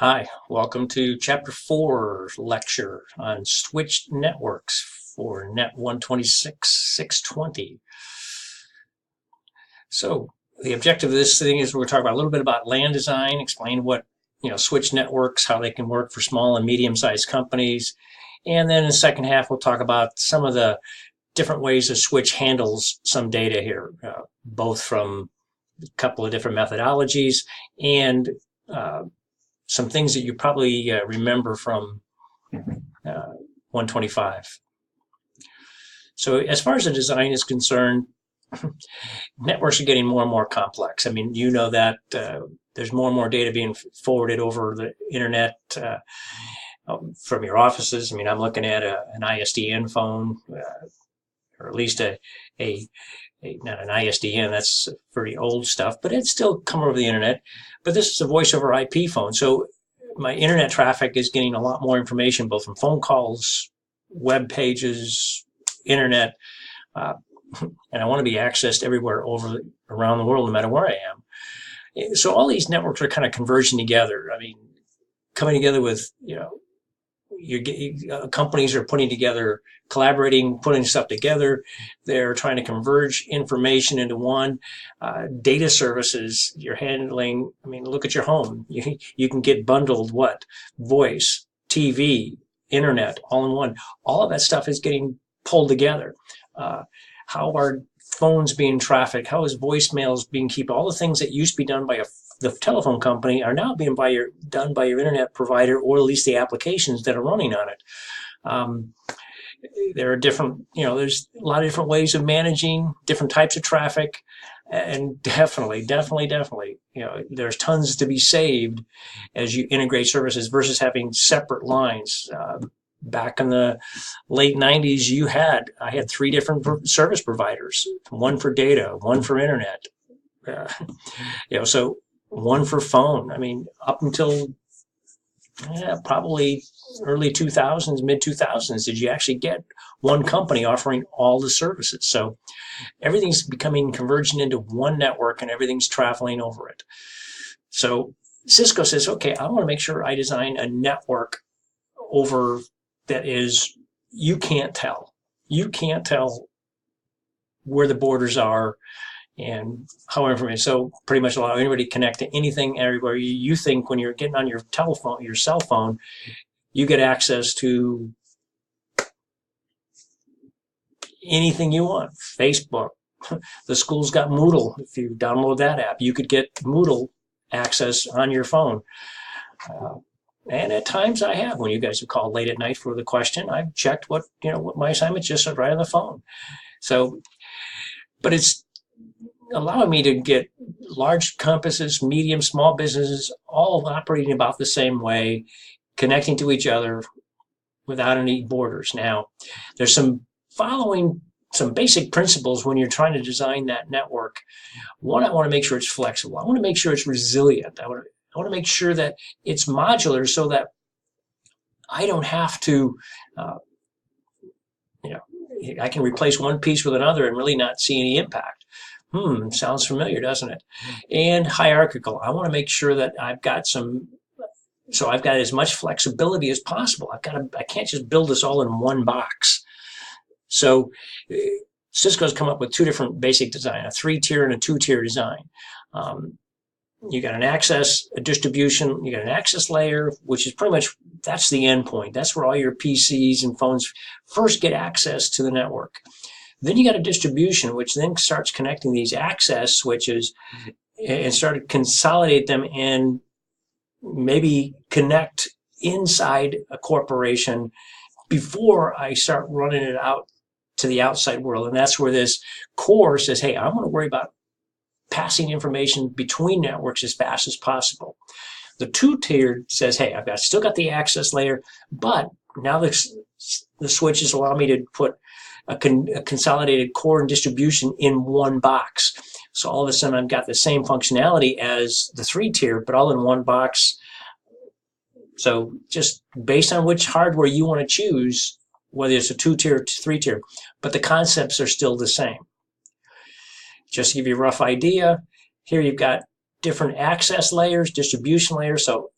Hi, welcome to Chapter 4 lecture on switched networks for NET126-620. So the objective of this thing is we're talking about a little bit about LAN design, explain what switched networks, how they can work for small and medium-sized companies. And then in the second half, we'll talk about some of the different ways a switch handles some data here, both from a couple of different methodologies and some things that you probably remember from 125. So as far as the design is concerned, networks are getting more and more complex. I mean, you know that there's more and more data being forwarded over the internet from your offices. I mean, I'm looking at an ISDN phone, or at least not an ISDN, that's pretty old stuff, but it's still come over the internet. But this is a voice over IP phone. So my internet traffic is getting a lot more information, both from phone calls, web pages, internet, and I want to be accessed everywhere around the world, no matter where I am. So all these networks are kind of converging together. I mean, coming together with, companies are putting together, collaborating, putting stuff together. They're trying to converge information into one. Data services you're handling. I mean, look at your home. You can get bundled voice, TV, internet, all in one. All of that stuff is getting pulled together. How are phones being trafficked? How is voicemails being kept? All the things that used to be done by the telephone company are now being done by your internet provider, or at least the applications that are running on it. There are different, there's a lot of different ways of managing different types of traffic, and definitely, there's tons to be saved as you integrate services versus having separate lines. Back in the late 90s, I had 3 different service providers, one for data, one for internet, so one for phone. I mean, up until probably early 2000s, mid 2000s, did you actually get one company offering all the services? So everything's becoming converging into one network and everything's traveling over it. So Cisco says, okay, I want to make sure I design a network over that is, you can't tell where the borders are and how information. So pretty much allow anybody to connect to anything everywhere. You think when you're getting on your telephone, your cell phone, you get access to anything you want. Facebook, the school's got Moodle. If you download that app, you could get Moodle access on your phone. And at times I have, when you guys have called late at night for the question, I've checked what my assignment's just right on the phone. So, but it's allowing me to get large compasses, medium, small businesses, all operating about the same way, connecting to each other without any borders. Now, there's some basic principles when you're trying to design that network. One, I want to make sure it's flexible. I want to make sure it's resilient. I want to make sure that it's modular so that I don't have to, I can replace one piece with another and really not see any impact. Sounds familiar, doesn't it? And hierarchical. I want to make sure that I've got as much flexibility as possible. I can't just build this all in one box. So Cisco's come up with 2 different basic design, a 3-tier and a 2-tier design. You got an access, a distribution, you got an access layer, which is pretty much, that's the endpoint. That's where all your PCs and phones first get access to the network. Then you got a distribution, which then starts connecting these access switches and start to consolidate them and maybe connect inside a corporation before I start running it out to the outside world. And that's where this core says, hey, I want to worry about passing information between networks as fast as possible. The 2-tier says, hey, still got the access layer, but now the switches allow me to put a consolidated core and distribution in one box. So all of a sudden I've got the same functionality as the 3-tier, but all in one box. So just based on which hardware you want to choose, whether it's a 2-tier or 3-tier, but the concepts are still the same. Just to give you a rough idea, here you've got different access layers, distribution layers. So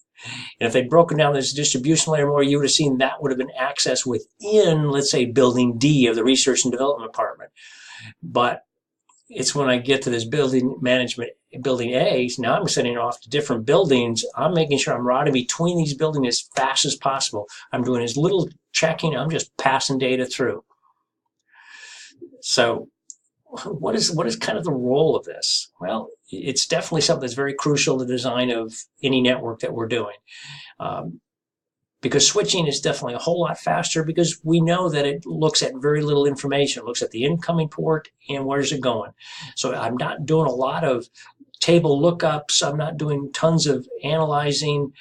And if they'd broken down this distribution layer more, you would have seen that would have been accessed within, let's say, building D of the research and development department. But it's when I get to this building management, building A, now I'm sending it off to different buildings. I'm making sure I'm routing between these buildings as fast as possible. I'm doing as little checking. I'm just passing data through. So what is kind of the role of this? Well, it's definitely something that's very crucial to the design of any network that we're doing. Because switching is definitely a whole lot faster because we know that it looks at very little information. It looks at the incoming port and where's it going. So I'm not doing a lot of table lookups. I'm not doing tons of analyzing.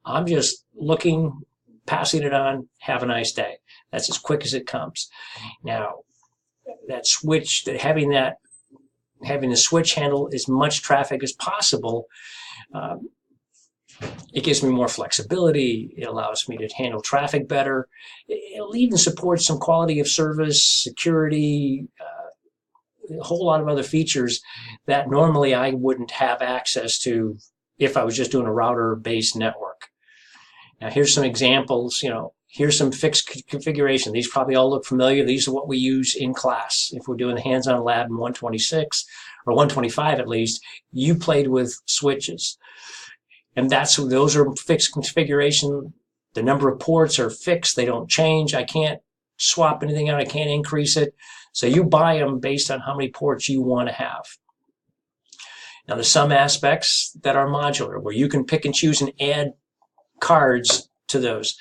I'm just looking, passing it on, have a nice day. That's as quick as it comes. Now, that switch, having the switch handle as much traffic as possible, it gives me more flexibility. It allows me to handle traffic better. It'll even support some quality of service, security, a whole lot of other features that normally I wouldn't have access to if I was just doing a router-based network. Now, here's some examples. Here's some fixed configuration. These probably all look familiar. These are what we use in class. If we're doing the hands-on lab in 126 or 125 at least, you played with switches. And those are fixed configuration. The number of ports are fixed. They don't change. I can't swap anything out. I can't increase it. So you buy them based on how many ports you want to have. Now, there's some aspects that are modular, where you can pick and choose and add cards to those.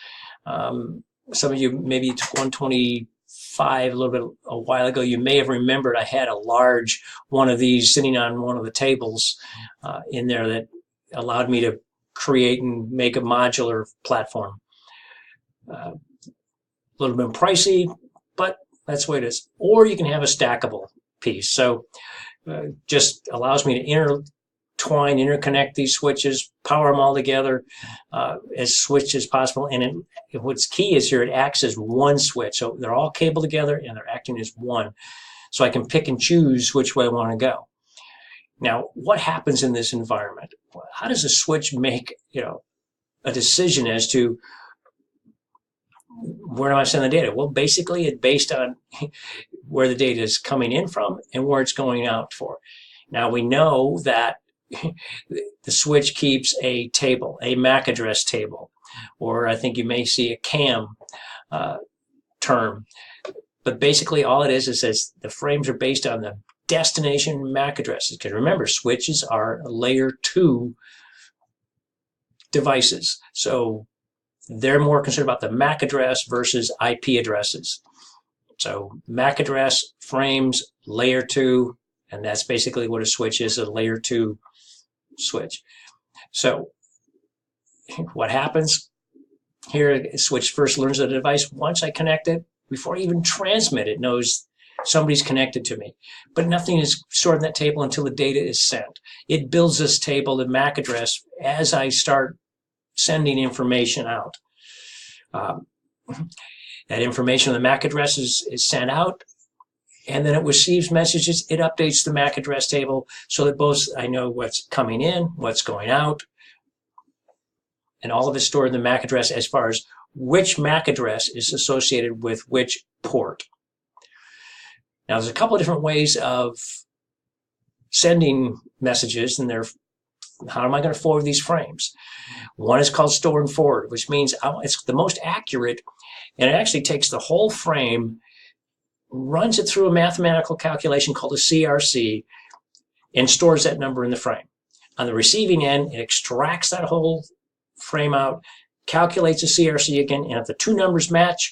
Some of you, maybe 125, a while ago, you may have remembered I had a large one of these sitting on one of the tables in there that allowed me to create and make a modular platform. A little bit pricey, but that's the way it is. Or you can have a stackable piece. So just allows me to interconnect these switches, power them all together as switched as possible. And what's key is here, it acts as one switch. So they're all cabled together and they're acting as one. So I can pick and choose which way I want to go. Now, what happens in this environment? How does a switch make, a decision as to where am I sending the data? Well, basically, it's based on where the data is coming in from and where it's going out for. Now, we know that the switch keeps a table, a MAC address table, or I think you may see a CAM term. But basically, all it is says the frames are based on the destination MAC addresses. Because remember, switches are layer 2 devices. So they're more concerned about the MAC address versus IP addresses. So MAC address, frames, layer 2, and that's basically what a switch is, a layer 2 switch. So what happens here, a switch first learns the device. Once I connect it, before I even transmit, it knows somebody's connected to me. But nothing is stored in that table until the data is sent. It builds this table, the MAC address, as I start sending information out. That information on the MAC address is sent out, and then it receives messages. It updates the MAC address table so that both I know what's coming in, what's going out, and all of it's stored in the MAC address as far as which MAC address is associated with which port. Now, there's a couple of different ways of sending messages, and how am I going to forward these frames? One is called store and forward, which means it's the most accurate, and it actually takes the whole frame, runs it through a mathematical calculation called a CRC, and stores that number in the frame. On the receiving end, it extracts that whole frame out, calculates a CRC again, and if the two numbers match,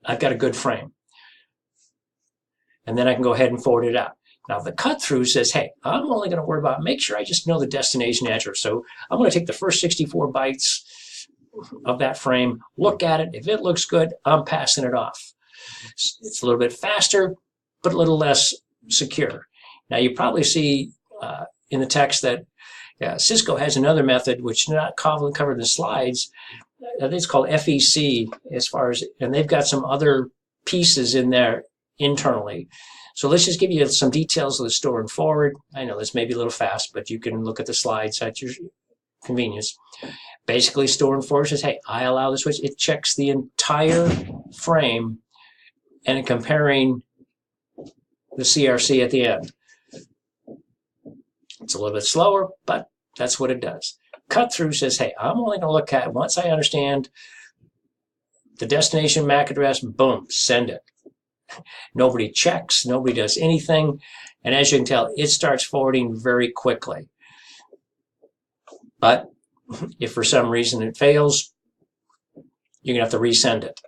I've got a good frame. And then I can go ahead and forward it out. Now, the cut-through says, hey, I'm only going to worry about, make sure I just know the destination address. So I'm going to take the first 64 bytes of that frame, look at it. If it looks good, I'm passing it off. It's a little bit faster, but a little less secure. Now, you probably see in the text that Cisco has another method, which is not covered in the slides. I think it's called FEC, and they've got some other pieces in there internally. So let's just give you some details of the store and forward. I know this may be a little fast, but you can look at the slides at your convenience. Basically, store and forward says, hey, I allow the switch. It checks the entire frame and comparing the CRC at the end. It's a little bit slower, but that's what it does. Cut through says, hey, I'm only going to look at, once I understand the destination MAC address, boom, send it. Nobody checks, nobody does anything. And as you can tell, it starts forwarding very quickly. But if for some reason it fails, you're going to have to resend it.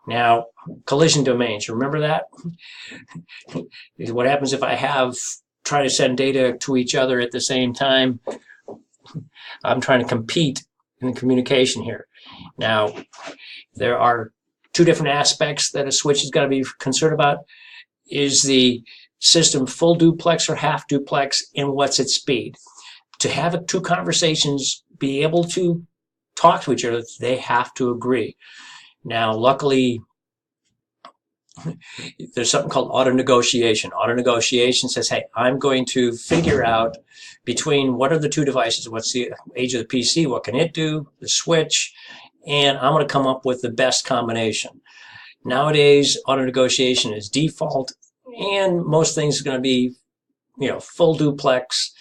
Now, collision domains, remember that? What happens if I try to send data to each other at the same time? I'm trying to compete in the communication here. Now, there are two different aspects that a switch has got to be concerned about. Is the system full duplex or half duplex, and what's its speed? To have two conversations be able to talk to each other, they have to agree. Now, luckily, there's something called auto negotiation. Auto negotiation says, hey, I'm going to figure out between what are the two devices, what's the age of the PC, what can it do, the switch, and I'm going to come up with the best combination. Nowadays, auto negotiation is default, and most things are going to be, full duplex,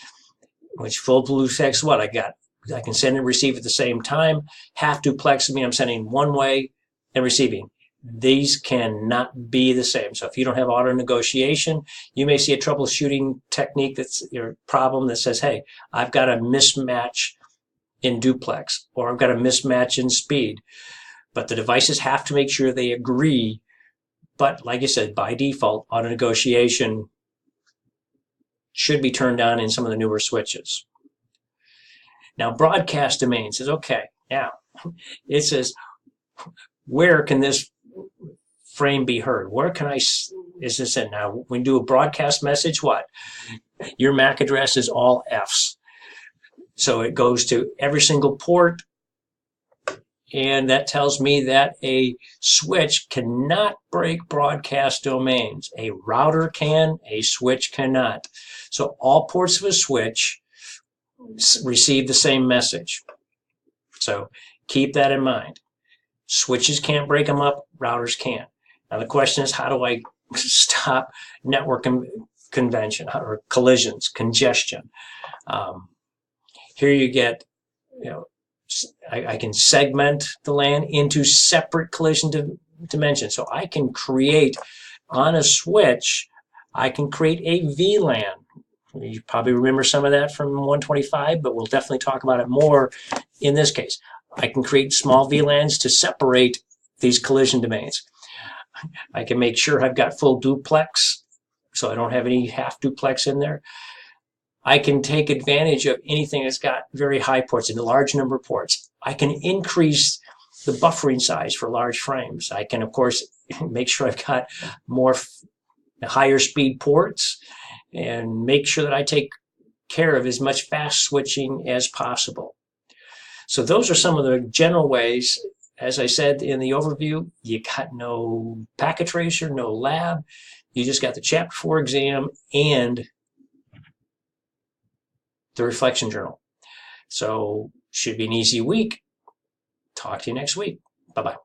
which full duplex, what I can send and receive at the same time. Half duplex means I'm sending one way and receiving. These cannot be the same. So if you don't have auto negotiation, you may see a troubleshooting technique that's your problem that says, hey, I've got a mismatch in duplex, or I've got a mismatch in speed. But the devices have to make sure they agree. But like I said, by default, auto negotiation should be turned on in some of the newer switches. Now, broadcast domain says, okay, now it says, where can this frame be heard? Where can is this in? Now, when you do a broadcast message, what? Your MAC address is all Fs. So it goes to every single port, and that tells me that a switch cannot break broadcast domains. A router can, a switch cannot. So all ports of a switch receive the same message. So keep that in mind. Switches can't break them up, routers can. Now the question is, how do I stop network convention or collisions, congestion? Here you get, I can segment the LAN into separate collision dimensions. So I can create, on a switch, I can create a VLAN. You probably remember some of that from 125, but we'll definitely talk about it more in this case. I can create small VLANs to separate these collision domains. I can make sure I've got full duplex, so I don't have any half duplex in there. I can take advantage of anything that's got very high ports and a large number of ports. I can increase the buffering size for large frames. I can, of course, make sure I've got more higher speed ports and make sure that I take care of as much fast switching as possible. So those are some of the general ways. As I said in the overview, you got no packet tracer, no lab. You just got the Ch4 exam and the reflection journal. So should be an easy week. Talk to you next week. Bye-bye.